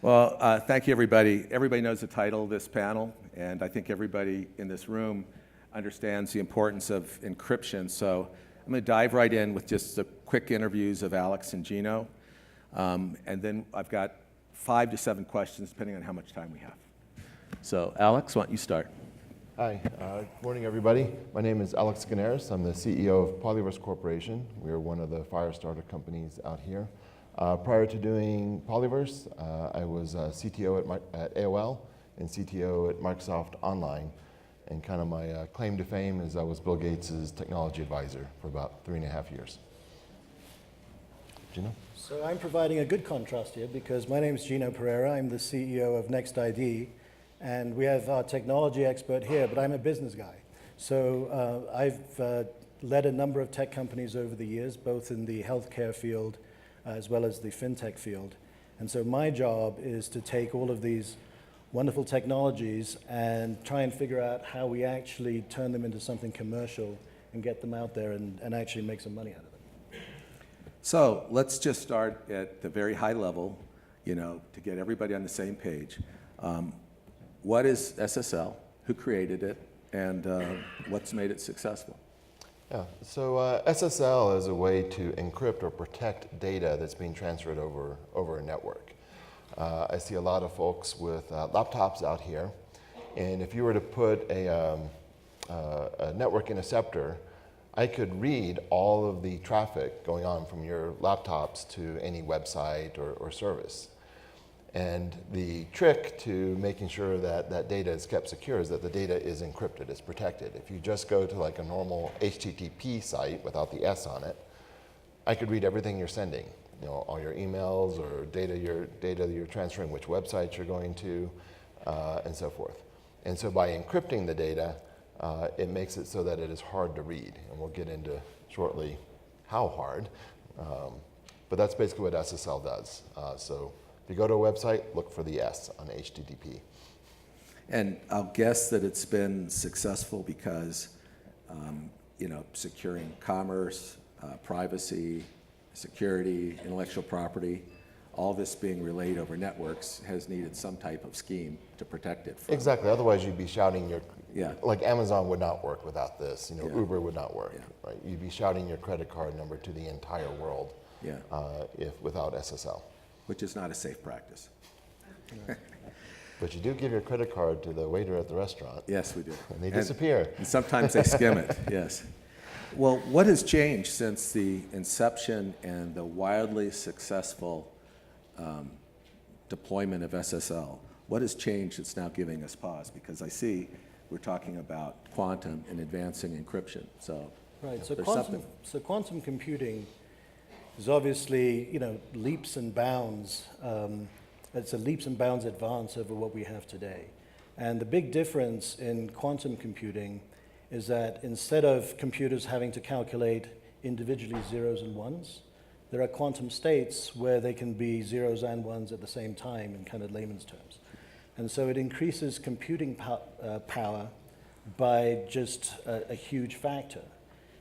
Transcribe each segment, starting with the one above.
Well, thank you, everybody. Everybody knows the title of this panel, and I think everybody in this room understands the importance of encryption. So I'm going to dive right in with just the quick interviews of Alex and Gino, and then I've got 5 to 7 questions, depending on how much time we have. So, Alex, why don't you start? Hi, good morning, everybody. My name is Alex Gounares. I'm the CEO of Polyverse Corporation. We are one of the FiRe startup companies out here. Prior to doing Polyverse, I was CTO at AOL and CTO at Microsoft Online. And kind of my claim to fame is I was Bill Gates' technology advisor for about 3.5 years. Gino? So I'm providing a good contrast here because my name is Gino Pereira. I'm the CEO of NXT-ID. And we have our technology expert here, but I'm a business guy. So I've led a number of tech companies over the years, both in the healthcare field as well as the fintech field. And so my job is to take all of these wonderful technologies and try and figure out how we actually turn them into something commercial and get them out there and actually make some money out of them. So let's just start at the very high level, to get everybody on the same page. What is SSL? Who created it? And what's made it successful? Yeah, so SSL is a way to encrypt or protect data that's being transferred over a network. I see a lot of folks with laptops out here, and if you were to put a network interceptor, I could read all of the traffic going on from your laptops to any website or service. And the trick to making sure that that data is kept secure is that the data is encrypted, it's protected. If you just go to like a normal HTTP site without the S on it, I could read everything you're sending, all your emails or data you're transferring, which websites you're going to, and so forth. And so by encrypting the data, it makes it so that it is hard to read. And we'll get into shortly how hard, but that's basically what SSL does. So if you go to a website, look for the S on HTTP. And I'll guess that it's been successful because, securing commerce, privacy, security, intellectual property, all this being relayed over networks has needed some type of scheme to protect it. Exactly. Otherwise, you'd be shouting like Amazon would not work without this. Uber would not work. Right? You'd be shouting your credit card number to the entire world if without SSL. Which is not a safe practice. But you do give your credit card to the waiter at the restaurant. Yes, we do. And they disappear. And sometimes they skim it, yes. Well, what has changed since the inception and the wildly successful deployment of SSL? What has changed that's now giving us pause? Because I see we're talking about quantum and advancing encryption. So, right. So quantum computing is obviously, leaps and bounds. It's a leaps and bounds advance over what we have today. And the big difference in quantum computing is that instead of computers having to calculate individually zeros and ones, there are quantum states where they can be zeros and ones at the same time in kind of layman's terms. And so it increases computing power by just a huge factor.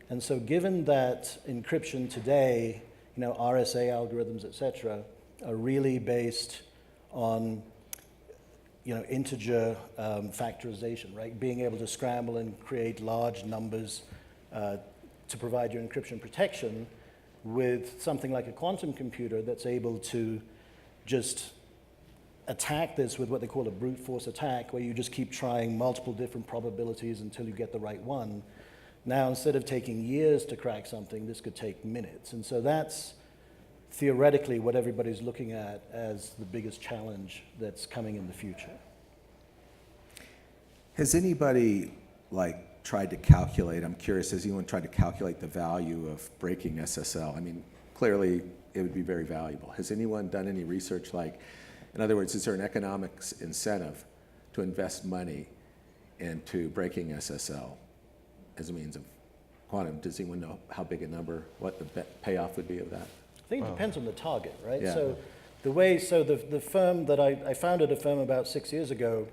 And so given that encryption today, RSA algorithms, et cetera, are really based on, integer factorization, right? Being able to scramble and create large numbers to provide your encryption protection with something like a quantum computer that's able to just attack this with what they call a brute force attack, where you just keep trying multiple different probabilities until you get the right one. Now, instead of taking years to crack something, this could take minutes. And so that's theoretically what everybody's looking at as the biggest challenge that's coming in the future. Has anybody tried to calculate, I'm curious, has anyone tried to calculate the value of breaking SSL? I mean, clearly it would be very valuable. Has anyone done any research in other words, is there an economics incentive to invest money into breaking SSL as a means of quantum? Does anyone know how big a number, what the payoff would be of that? I think it depends on the target, right? Yeah. So the firm that I founded a firm about 6 years ago,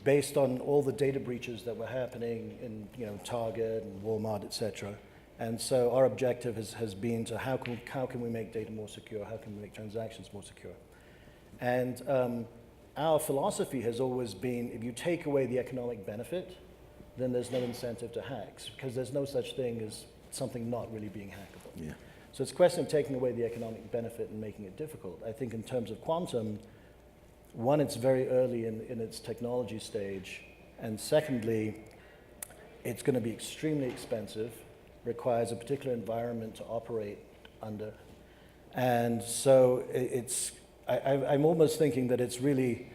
based on all the data breaches that were happening in Target and Walmart, et cetera. And so our objective has been to how can we make data more secure? How can we make transactions more secure? And our philosophy has always been, if you take away the economic benefit, then there's no incentive to hacks, because there's no such thing as something not really being hackable. Yeah. So it's a question of taking away the economic benefit and making it difficult. I think in terms of quantum, one, it's very early in its technology stage, and secondly, it's going to be extremely expensive, requires a particular environment to operate under. And so I'm almost thinking that it's really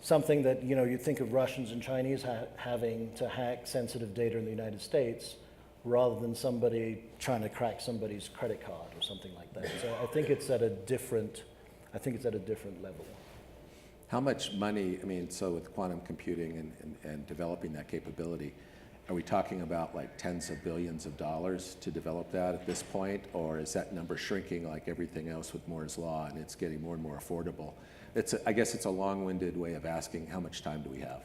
something that, you think of Russians and Chinese having to hack sensitive data in the United States, rather than somebody trying to crack somebody's credit card or something like that. So I think it's at a different level. How much money, so with quantum computing and developing that capability, are we talking about like tens of billions of dollars to develop that at this point? Or is that number shrinking like everything else with Moore's Law and it's getting more and more affordable? I guess it's a long-winded way of asking how much time do we have,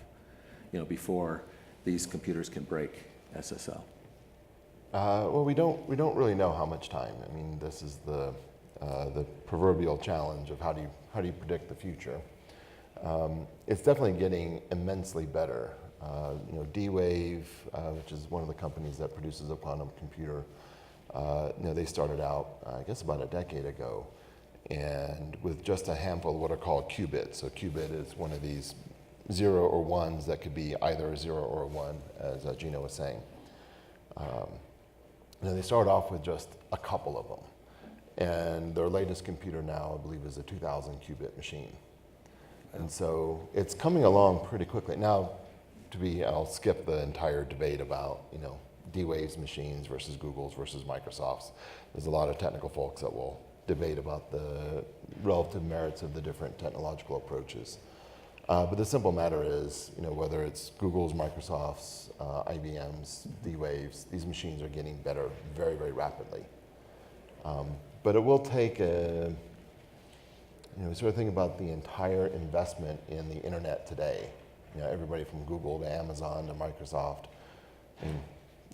before these computers can break SSL? Well, we don't really know how much time. This is the proverbial challenge of how do you predict the future. It's definitely getting immensely better. D-Wave, which is one of the companies that produces a quantum computer, they started out, I guess, about a decade ago, and with just a handful of what are called qubits. So qubit is one of these 0 or 1s that could be either a 0 or a 1, as Gino was saying. They started off with just a couple of them, and their latest computer now, I believe, is a 2,000 qubit machine. And so it's coming along pretty quickly. Now, I'll skip the entire debate about, D-Wave's machines versus Google's versus Microsoft's. There's a lot of technical folks that will debate about the relative merits of the different technological approaches. But the simple matter is, whether it's Google's, Microsoft's, IBM's, D-Wave's, these machines are getting better very, very rapidly. But it will take sort of think about the entire investment in the internet today. Everybody from Google to Amazon to Microsoft.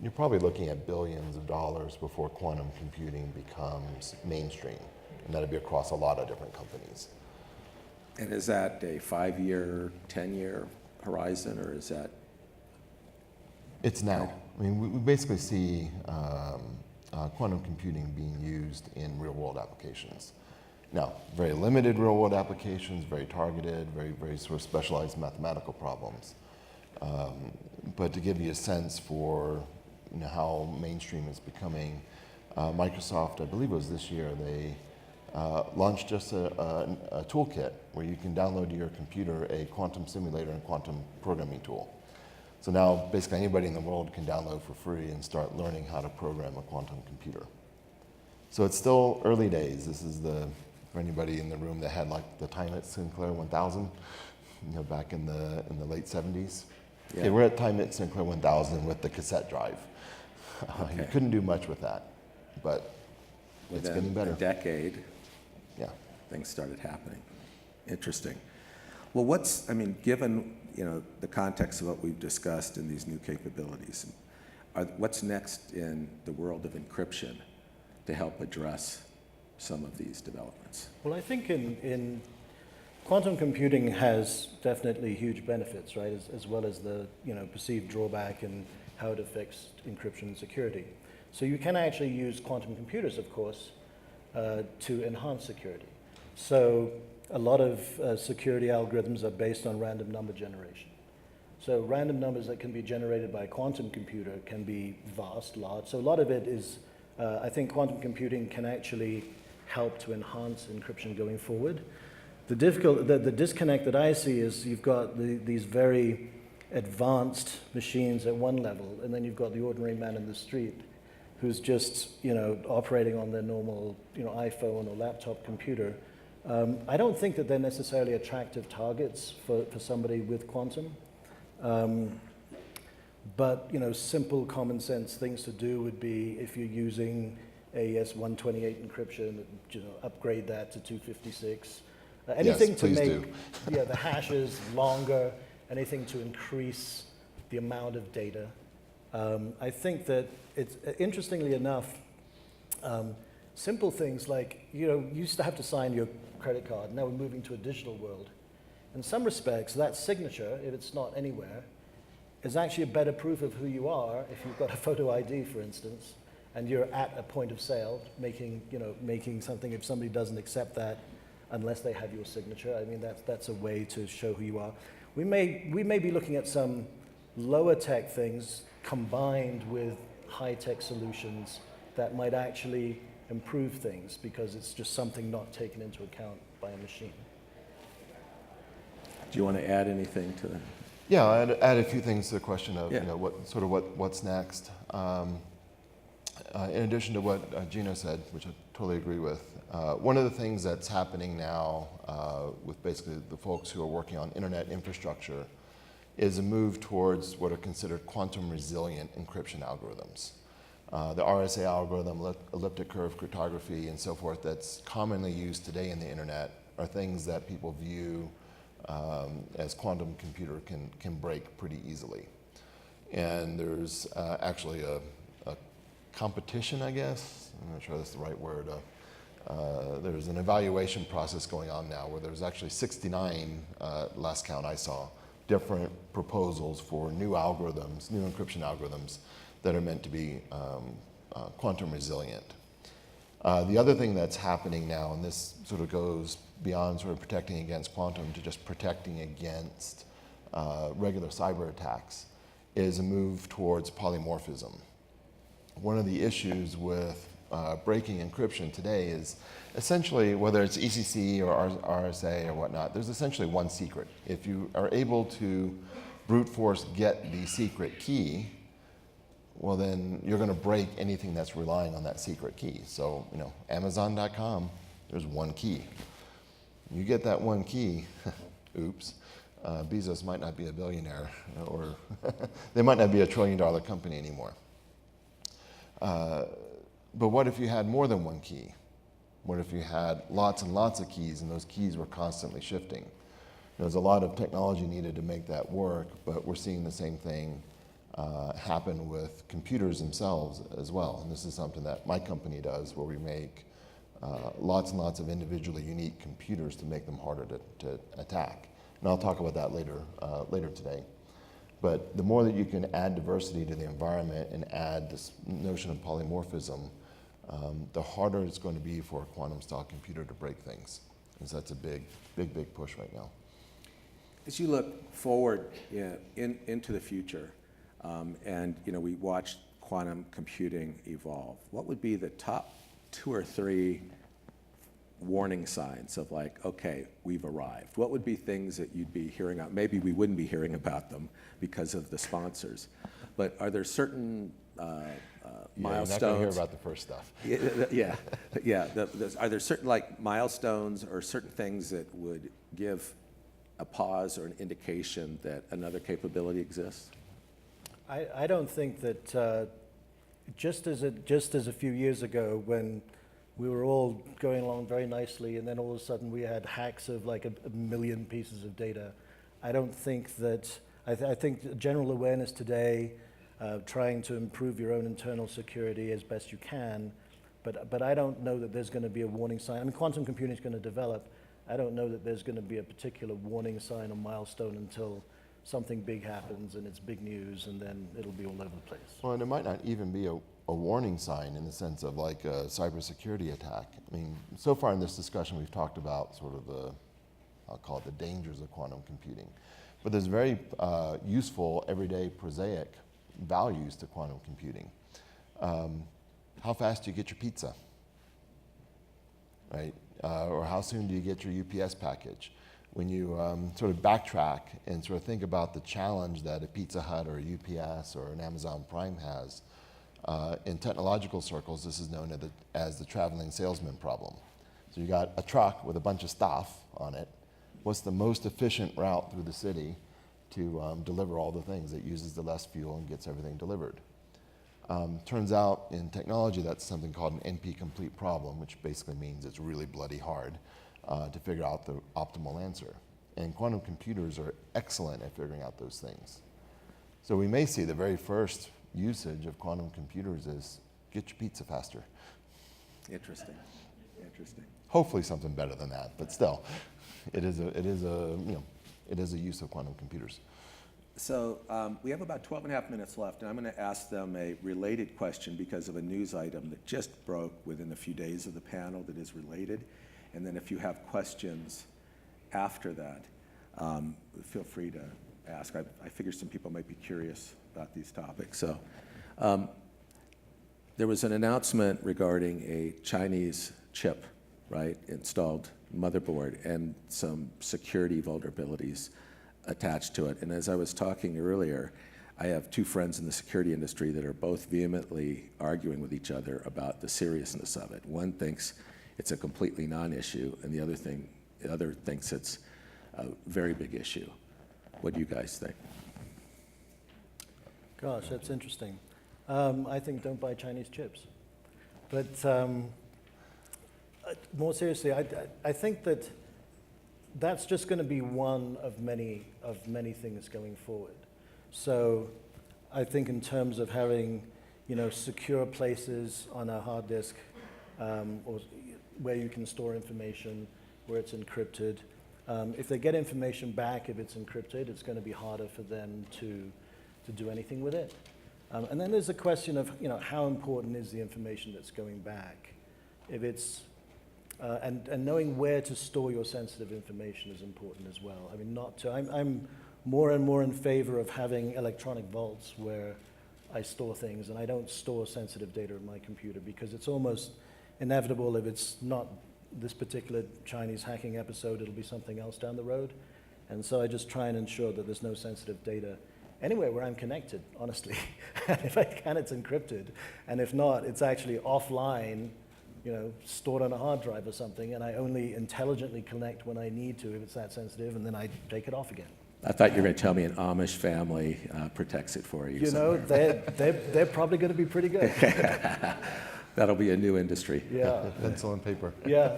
You're probably looking at billions of dollars before quantum computing becomes mainstream. And that'll be across a lot of different companies. And is that a 5-year, 10-year horizon, or is that? It's now. We basically see quantum computing being used in real-world applications. Now, very limited real-world applications, very targeted, very, very sort of specialized mathematical problems. But to give you a sense for how mainstream it's becoming, Microsoft, I believe it was this year, they launched just a toolkit where you can download to your computer a quantum simulator and quantum programming tool. So now basically anybody in the world can download for free and start learning how to program a quantum computer. So it's still early days. This is for anybody in the room that had like the Timex Sinclair 1000, back in the late 70s. Yeah. Okay, we're at Timex Sinclair 1000 with the cassette drive. Okay. You couldn't do much with that, but it's Within getting better. a decade, Yeah. things started happening. Interesting. Well, given the context of what we've discussed in these new capabilities, what's next in the world of encryption to help address some of these developments? Well, I think in quantum computing has definitely huge benefits, right? As well as the perceived drawback and how it affects encryption and security. So you can actually use quantum computers, of course, to enhance security. So a lot of security algorithms are based on random number generation. So random numbers that can be generated by a quantum computer can be vast, large. So a lot of it is, I think quantum computing can actually help to enhance encryption going forward. The disconnect that I see is you've got these very advanced machines at one level, and then you've got the ordinary man in the street who's just operating on their normal iPhone or laptop computer. I don't think that they're necessarily attractive targets for somebody with quantum. But simple common sense things to do would be, if you're using AES 128 encryption, upgrade that to 256. Anything Yes, to please make do. the hashes longer, anything to increase the amount of data. I think that it's, interestingly enough, simple things like, you used to have to sign your credit card. Now we're moving to a digital world. In some respects, that signature, if it's not anywhere, is actually a better proof of who you are if you've got a photo ID, for instance, and you're at a point of sale making something. If somebody doesn't accept that unless they have your signature, I mean, that's a way to show who you are. We may be looking at some lower tech things combined with high tech solutions that might actually improve things because it's just something not taken into account by a machine. Do you want to add anything to that? Yeah, I'd add a few things to the question of Yeah. what's next. In addition to what Gino said, which I totally agree with, one of the things that's happening now with basically the folks who are working on internet infrastructure is a move towards what are considered quantum resilient encryption algorithms. The RSA algorithm, elliptic curve cryptography, and so forth that's commonly used today in the internet are things that people view as quantum computer can break pretty easily. And there's actually a competition, I guess. I'm not sure that's the right word. There's an evaluation process going on now where there's actually 69, last count I saw, different proposals for new algorithms, new encryption algorithms that are meant to be quantum resilient. The other thing that's happening now, and this sort of goes beyond sort of protecting against quantum to just protecting against regular cyber attacks, is a move towards polymorphism. One of the issues with breaking encryption today is essentially, whether it's ECC or RSA or whatnot, there's essentially one secret. If you are able to brute force get the secret key, well then you're going to break anything that's relying on that secret key. So, Amazon.com, there's one key. You get that one key, oops, Bezos might not be a billionaire, or they might not be $1 trillion company anymore. But what if you had more than one key? What if you had lots and lots of keys and those keys were constantly shifting? There's a lot of technology needed to make that work, but we're seeing the same thing happen with computers themselves as well. And this is something that my company does, where we make lots and lots of individually unique computers to make them harder to attack. And I'll talk about that later today. But the more that you can add diversity to the environment and add this notion of polymorphism, the harder it's going to be for a quantum-style computer to break things. And so that's a big push right now. As you look forward into the future, and we watched quantum computing evolve, what would be the top 2 or 3 warning signs of okay, we've arrived? What would be things that you'd be hearing about? Maybe we wouldn't be hearing about them because of the sponsors, but are there certain milestones? You're not going to hear about the first stuff. Are there certain milestones or certain things that would give a pause or an indication that another capability exists? I don't think that just as a few years ago when we were all going along very nicely, and then all of a sudden we had hacks of a million pieces of data. I don't think that. I think general awareness today, trying to improve your own internal security as best you can, but I don't know that there's going to be a warning sign. I mean, quantum computing is going to develop. I don't know that there's going to be a particular warning sign or milestone until something big happens and it's big news, and then it'll be all over the place. Well, and it might not even be a warning sign in the sense of a cybersecurity attack. I mean, so far in this discussion, we've talked about sort of I'll call it the dangers of quantum computing. But there's very useful, everyday, prosaic values to quantum computing. How fast do you get your pizza? Right? Or how soon do you get your UPS package? When you sort of backtrack and sort of think about the challenge that a Pizza Hut or a UPS or an Amazon Prime has, in technological circles, this is known as the traveling salesman problem. So you got a truck with a bunch of stuff on it. What's the most efficient route through the city to deliver all the things that uses the less fuel and gets everything delivered? Turns out in technology that's something called an NP-complete problem, which basically means it's really bloody hard to figure out the optimal answer. And quantum computers are excellent at figuring out those things. So we may see the very first usage of quantum computers is get your pizza faster. Interesting. Interesting. Hopefully something better than that, but still, it is a use of quantum computers. So we have about 12 and a half minutes left, and I'm going to ask them a related question because of a news item that just broke within a few days of the panel that is related. And then if you have questions after that, feel free to ask. I figure some people might be curious about these topics. So there was an announcement regarding a Chinese chip, right, installed motherboard and some security vulnerabilities attached to it. And as I was talking earlier, I have two friends in the security industry that are both vehemently arguing with each other about the seriousness of it. One thinks it's a completely non-issue, and the other thinks it's a very big issue. What do you guys think? Gosh, that's interesting. I think don't buy Chinese chips. But more seriously, I think that that's just going to be one of many things going forward. So I think in terms of having, secure places on a hard disk, or where you can store information, where it's encrypted. If they get information back, if it's encrypted, it's going to be harder for them to do anything with it. And then there's a question of, how important is the information that's going back? If it's and knowing where to store your sensitive information is important as well. I mean, I'm more and more in favor of having electronic vaults where I store things, and I don't store sensitive data in my computer because it's almost inevitable. If it's not this particular Chinese hacking episode, it'll be something else down the road. And so I just try and ensure that there's no sensitive data anywhere where I'm connected, honestly. And if I can, it's encrypted. And if not, it's actually offline, stored on a hard drive or something, and I only intelligently connect when I need to if it's that sensitive, and then I take it off again. I thought you were going to tell me an Amish family protects it for you. They're probably going to be pretty good. That'll be a new industry. Yeah. Pencil and paper. Yeah.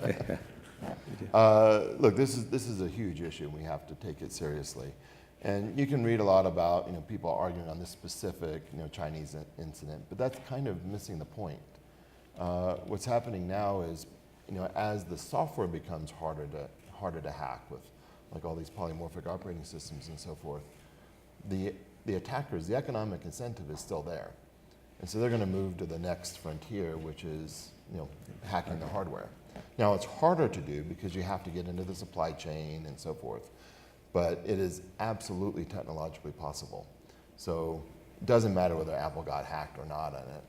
Look, this is a huge issue, and we have to take it seriously. And you can read a lot about people arguing on this specific Chinese incident, but that's kind of missing the point. What's happening now is, as the software becomes harder to hack with, like all these polymorphic operating systems and so forth, the attackers, the economic incentive is still there, and so they're going to move to the next frontier, which is hacking the hardware. Now it's harder to do because you have to get into the supply chain and so forth, but it is absolutely technologically possible. So it doesn't matter whether Apple got hacked or not on it.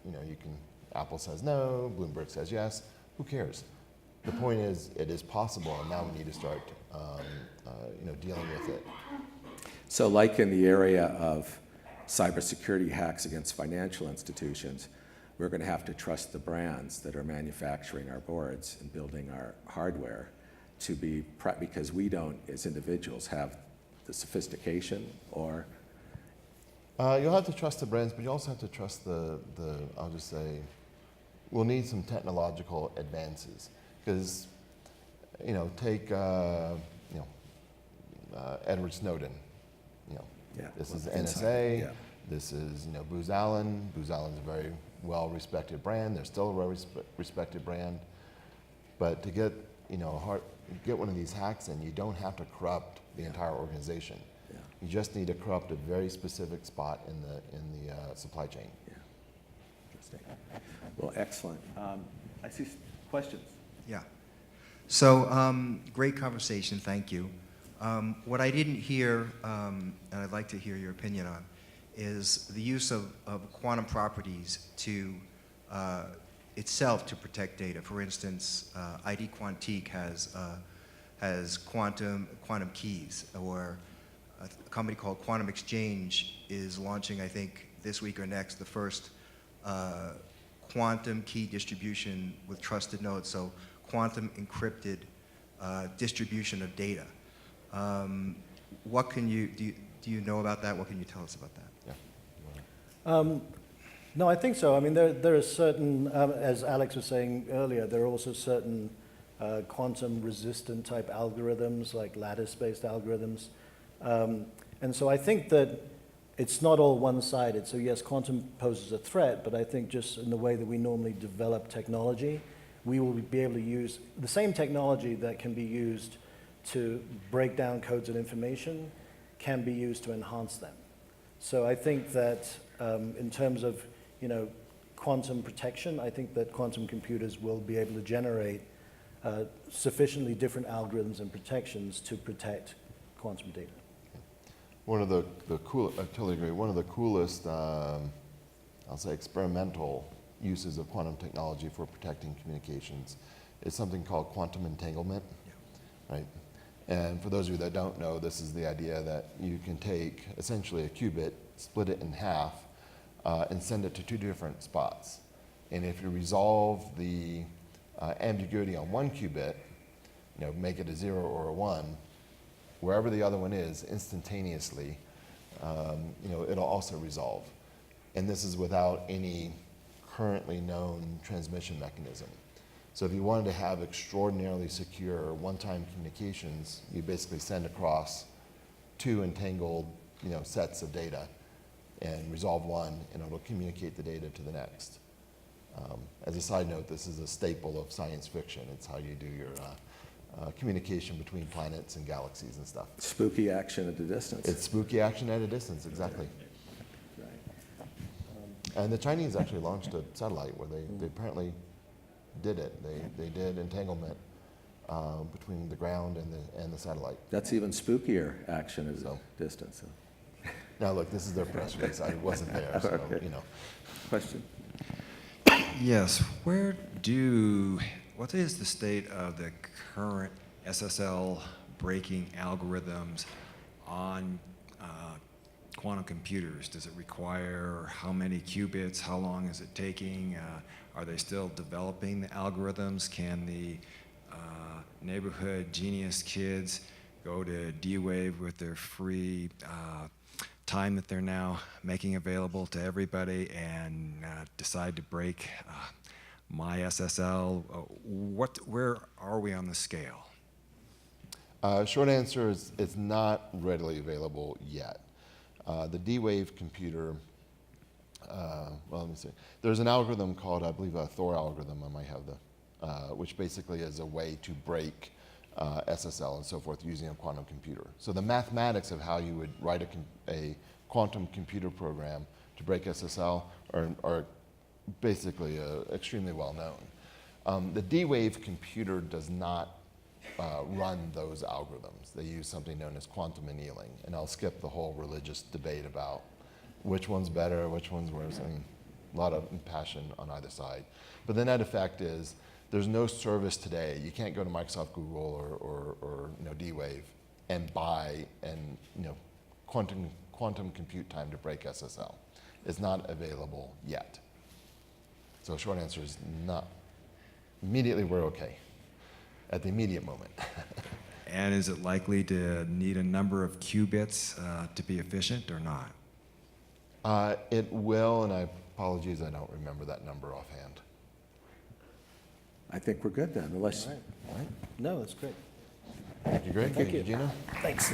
Apple says no, Bloomberg says yes. Who cares? The point is, it is possible, and now we need to start, dealing with it. So, like in the area of cybersecurity hacks against financial institutions, we're going to have to trust the brands that are manufacturing our boards and building our hardware to be because we don't, as individuals, have the sophistication or. You'll have to trust the brands, but you also have to trust I'll just say, we'll need some technological advances. Because, take, Edward Snowden. This is NSA. Yeah. This is, Booz Allen. Booz Allen's a very well-respected brand. They're still a well-respected brand. But to get, get one of these hacks in, you don't have to corrupt the entire organization. Yeah. You just need to corrupt a very specific spot in the supply chain. Yeah. Interesting. Well, excellent. I see questions. Yeah. So, great conversation, thank you. What I didn't hear, and I'd like to hear your opinion on, is the use of quantum properties to itself to protect data. For instance, ID Quantique has quantum keys, or a company called Quantum Exchange is launching, I think, this week or next, the first quantum key distribution with trusted nodes, so quantum encrypted distribution of data. What can do you know about that? What can you tell us about that? Yeah. No, I think so. I mean, there are certain, as Alex was saying earlier, there are also certain quantum-resistant type algorithms, like lattice-based algorithms. And so I think that it's not all one-sided. So yes, quantum poses a threat, but I think just in the way that we normally develop technology, we will be able to use the same technology that can be used to break down codes and information can be used to enhance them. So I think that in terms of, quantum protection, I think that quantum computers will be able to generate sufficiently different algorithms and protections to protect quantum data. One of the cool, I totally agree. One of the coolest, I'll say, experimental uses of quantum technology for protecting communications is something called quantum entanglement, right? And for those of you that don't know, this is the idea that you can take essentially a qubit, split it in half, and send it to two different spots. And if you resolve the ambiguity on one qubit, make it a 0 or a 1, wherever the other one is, instantaneously, it'll also resolve. And this is without any currently known transmission mechanism. So if you wanted to have extraordinarily secure one-time communications, you basically send across two entangled, sets of data and resolve one, and it'll communicate the data to the next. As a side note, this is a staple of science fiction. It's how you do your communication between planets and galaxies and stuff. Spooky action at a distance. It's spooky action at a distance, exactly. Right. And the Chinese actually launched a satellite where they apparently did it. They did entanglement between the ground and the satellite. That's even spookier action at a distance. Now look, this is their press release. I wasn't there, so Okay. Question? Yes, what is the state of the current SSL breaking algorithms on quantum computers? Does it require how many qubits? How long is it taking? Are they still developing the algorithms? Can the neighborhood genius kids go to D-Wave with their free time that they're now making available to everybody and decide to break my SSL? Where are we on the scale? Short answer is it's not readily available yet. The D-Wave computer, let me see. There's an algorithm called, I believe, a Thor algorithm. I might have which basically is a way to break SSL and so forth using a quantum computer. So the mathematics of how you would write a quantum computer program to break SSL are basically extremely well known. The D-Wave computer does not run those algorithms. They use something known as quantum annealing, and I'll skip the whole religious debate about which one's better, which one's worse. I mean, a lot of passion on either side. But the net effect is there's no service today. You can't go to Microsoft, Google, or D-Wave and buy quantum compute time to break SSL. It's not available yet. So short answer is not. Immediately we're okay at the immediate moment. And is it likely to need a number of qubits to be efficient or not? It will, and apologies, I don't remember that number offhand. I think we're good then, unless. All right. No, that's great. Thank you, Greg. Thank Thank you, you. Gino. Thanks.